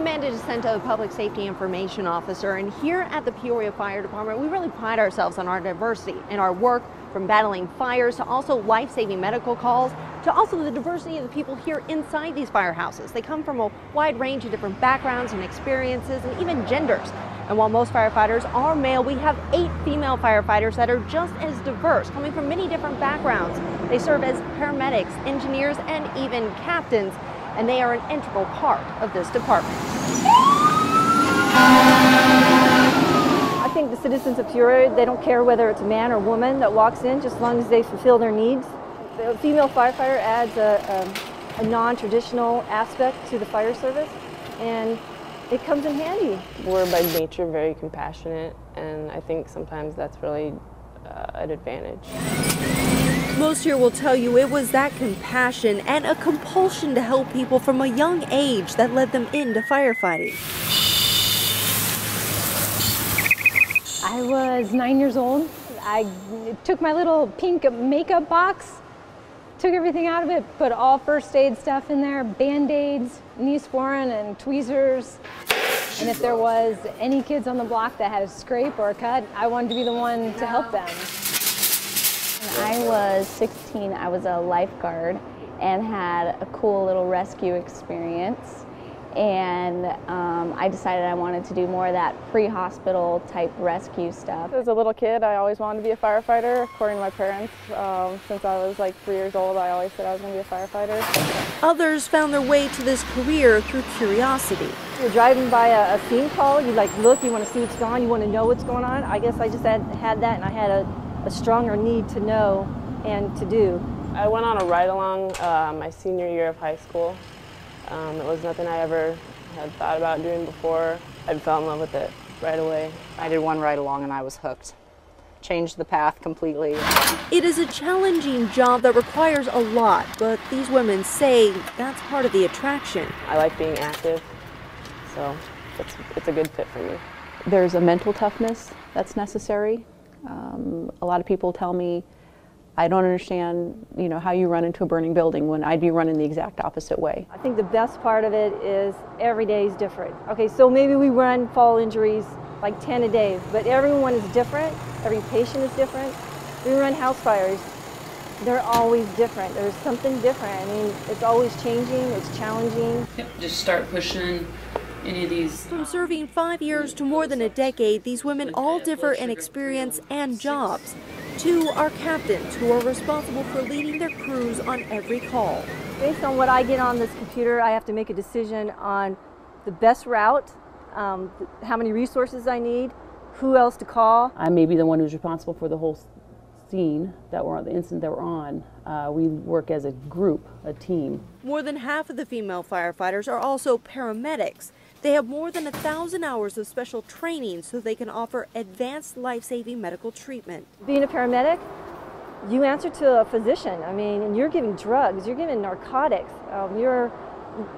Amanda DeCento, Public Safety Information Officer, and here at the Peoria Fire Department, we really pride ourselves on our diversity in our work, from battling fires to also life-saving medical calls, to also the diversity of the people here inside these firehouses. They come from a wide range of different backgrounds and experiences and even genders. And while most firefighters are male, we have 8 female firefighters that are just as diverse, coming from many different backgrounds. They serve as paramedics, engineers, and even captains, and they are an integral part of this department. I think the citizens of Peoria, they don't care whether it's a man or woman that walks in, just as long as they fulfill their needs. The female firefighter adds a non-traditional aspect to the fire service, and it comes in handy. We're by nature very compassionate, and I think sometimes that's really an advantage. Most here will tell you it was that compassion and a compulsion to help people from a young age that led them into firefighting. I was 9 years old. I took my little pink makeup box, took everything out of it, put all first aid stuff in there, Band-Aids, Neosporin and tweezers. And if there was any kids on the block that had a scrape or a cut, I wanted to be the one to help them. When I was 16, I was a lifeguard and had a cool little rescue experience. And I decided I wanted to do more of that pre-hospital type rescue stuff. As a little kid, I always wanted to be a firefighter, according to my parents. Since I was like 3 years old, I always said I was going to be a firefighter. Others found their way to this career through curiosity. You're driving by a scene call, you like look, you want to see what's going on, you want to know what's going on. I guess I just had that, and I had a stronger need to know and to do. I went on a ride-along my senior year of high school. It was nothing I ever had thought about doing before. I fell in love with it right away. I did one ride-along and I was hooked. Changed the path completely. It is a challenging job that requires a lot, but these women say that's part of the attraction. I like being active, so it's a good fit for me. There's a mental toughness that's necessary. A lot of people tell me, I don't understand, how you run into a burning building when I'd be running the exact opposite way. I think the best part of it is every day is different. Okay, so maybe we run fall injuries like 10 a day, but everyone is different. Every patient is different. We run house fires. They're always different. There's something different. I mean, it's always changing, it's challenging. Yep, just start pushing any of these. From serving 5 years to more than a decade, these women all differ in experience and jobs. 2 are captains who are responsible for leading their crews on every call. Based on what I get on this computer, I have to make a decision on the best route, how many resources I need, who else to call. I may be the one who's responsible for the whole scene that we're on, the incident that we're on. We work as a group, a team. More than half of the female firefighters are also paramedics. They have more than 1,000 hours of special training so they can offer advanced life-saving medical treatment. Being a paramedic, you answer to a physician. I mean, and you're giving drugs, you're giving narcotics, you're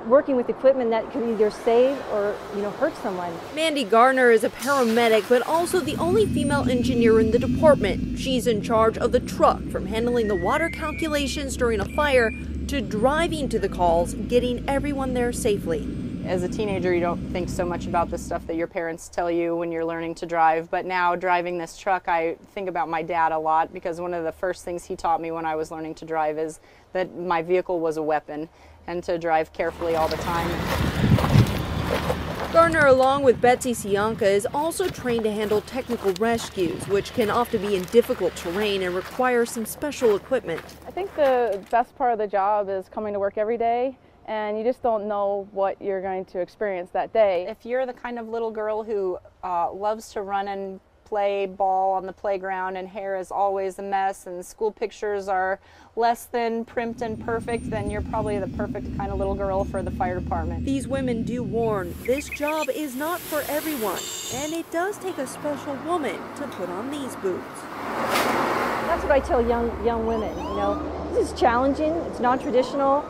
working with equipment that can either save or hurt someone. Mandy Gardner is a paramedic, but also the only female engineer in the department. She's in charge of the truck, from handling the water calculations during a fire to driving to the calls, getting everyone there safely. As a teenager, you don't think so much about the stuff that your parents tell you when you're learning to drive, but now driving this truck, I think about my dad a lot, because one of the first things he taught me when I was learning to drive is that my vehicle was a weapon and to drive carefully all the time. Gardner, along with Betsy Sianka, is also trained to handle technical rescues, which can often be in difficult terrain and require some special equipment. I think the best part of the job is coming to work every day, and you just don't know what you're going to experience that day. If you're the kind of little girl who loves to run and play ball on the playground and hair is always a mess and school pictures are less than primped and perfect, then you're probably the perfect kind of little girl for the fire department. These women do warn this job is not for everyone, and it does take a special woman to put on these boots. That's what I tell young women. This is challenging, it's non-traditional.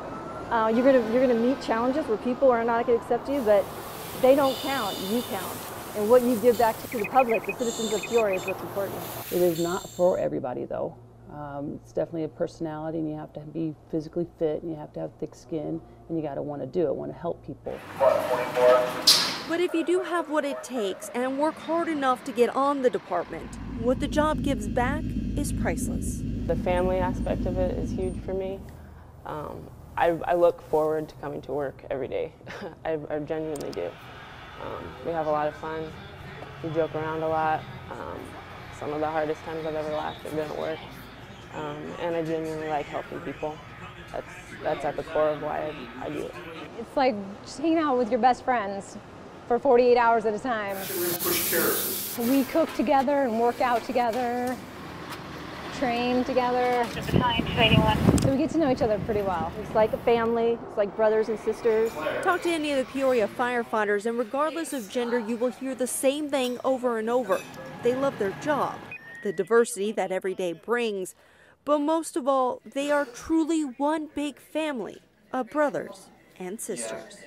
You're gonna meet challenges where people are not going to accept you, but they don't count. You count. And what you give back to the public, the citizens of Peoria, is what's important. It is not for everybody, though. It's definitely a personality, and you have to be physically fit, and you have to have thick skin, and you got to want to do it, want to help people. But if you do have what it takes and work hard enough to get on the department, what the job gives back is priceless. The family aspect of it is huge for me. I look forward to coming to work every day. I genuinely do. We have a lot of fun. We joke around a lot. Some of the hardest times I've ever laughed have been at work. And I genuinely like helping people. That's at the core of why I do it. It's like just hanging out with your best friends for 48 hours at a time. We cook together and work out together, train together. So we get to know each other pretty well. It's like a family, it's like brothers and sisters. Talk to any of the Peoria firefighters, and regardless of gender, you will hear the same thing over and over. They love their job, the diversity that every day brings, but most of all, they are truly one big family of brothers and sisters.